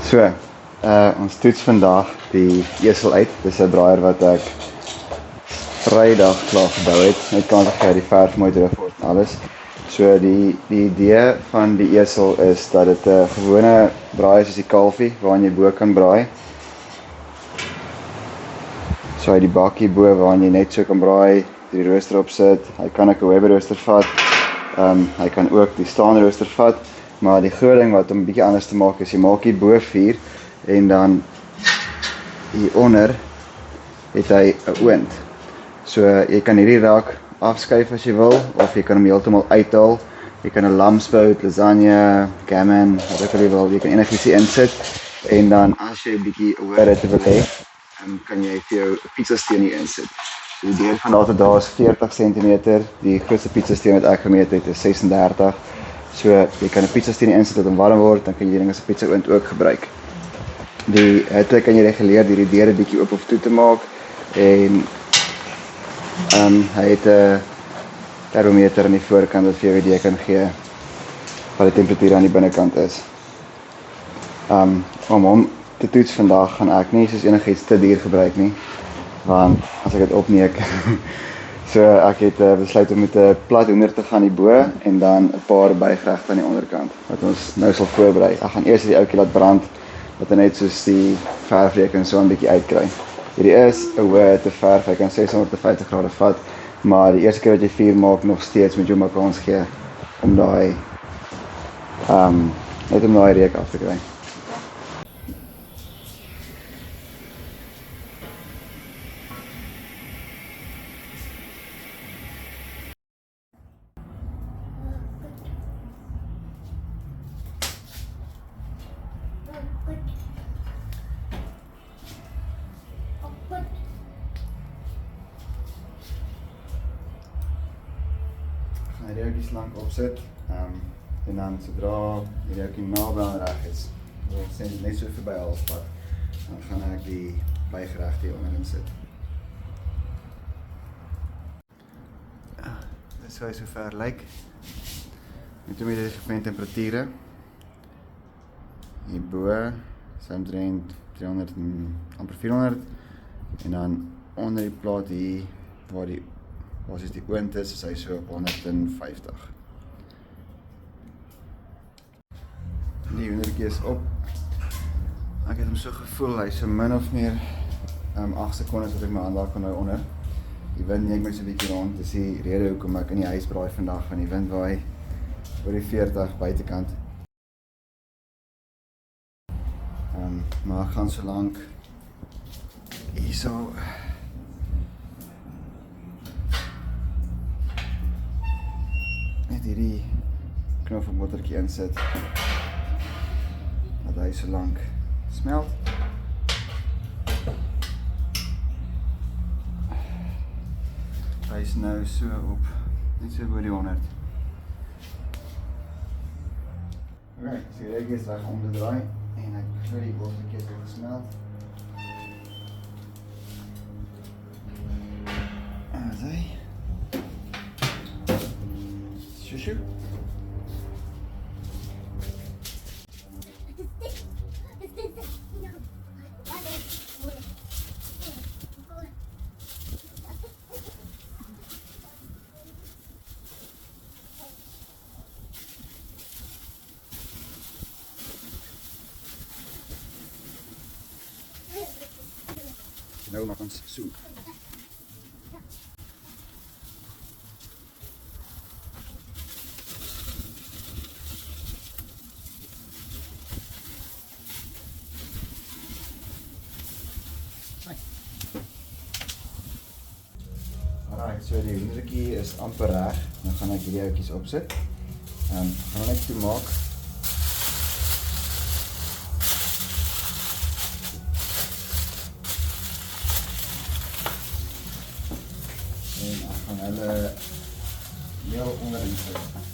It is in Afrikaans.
So, ons toets vandag die esel uit. Dis 'n braaier wat ek Vrydag klaar gebou het. Net kan ek die verf mooi droog word en alles. So die idee van die esel is dat dit 'n gewone braaier is soos die kalfie waarin jy bo kan braai. So hy die bakkie bo waarin jy net so kan braai, die rooster op sit. Hy kan ook 'n Weber rooster vat. Hy kan ook die staande rooster vat. Maar die groot ding wat hom 'n bietjie anders te maak is, jy maak hier bo vuur en dan hieronder het hy 'n oond. So jy kan hierdie rak afskuif as jy wil, of jy kan hom heeltemal uithaal. Jy kan 'n lamsbout, lasagne, gammon, wat ook al jy wil, jy kan enigiets hier insit. En dan as jy 'n bietjie hoër het wil hê, kan jy vir jou 'n pizzasteen hier insit. So die deur van daar tot daar is 40 cm, die grootste pizzasteen wat ek gemeet het is 36. So jy kan 'n pizzasteen insit dat hom warm word, dan kan jy die ding as 'n pizzaoond ook gebruik. Die hitte kan jy reguleer deur die deur 'n bietjie oop of toe te maak en hy het 'n termometer aan die voorkant wat vir jou 'n idee kan gee wat die temperatuur aan die binnekant is. Om hom te toets vandag gaan ek nie soos enigiets te duur gebruik nie, want as ek dit opneek so ek het besluit om met 'n plat hoender te gaan hierbo en dan 'n paar bygeregte aan die onderkant wat ons nou sal voorberei. Ek gaan eers die ouetjie laat brand dat hy net soos die verfreek so 'n bietjie uitkry. Hierdie is 'n hoë te verf, hy kan 650 grade vat, maar die eerste keer wat jy vuur maak nog steeds moet jy hom 'n kans gee om daai net om daai reuk af te kry. Hy reukie slank opsit, en dan sodra die reukie naby aan reg is, net so verby halfpad, dan gaan ek die bygeregte hier onderin sit. Dit sou so ver lyk. Net om die gemeente temperature. Hierbo is omtrent 300 en amper 400 en dan onder die plaat hier waar is die oond is hy so op 150. Die hoendertjie is op. Ek het hom so gevoel, hy so min of meer 8 sekondes wat ek my hand daar kan hou onder. Die wind neem my so 'n bietjie rond, dis die rede hoekom ek in die huis braai vandag, van die wind waai oor die 40 buitekant. Maar ek gaan so lank hierso net hierdie knoffelmotortjie insit dat hy so lank smelt. Hy is nou so op net so oor die 100. Alright, so die reukie is reg om te draai en ek kry die botertjie so gesmelt. En as hy Shushu. Nou maak ons soep. Alright, so die hoendertjie is amper reg. Dan gaan ek hierdie ouetjies opsit. Gaan net toemaak. En ek gaan hulle heel onderin sit.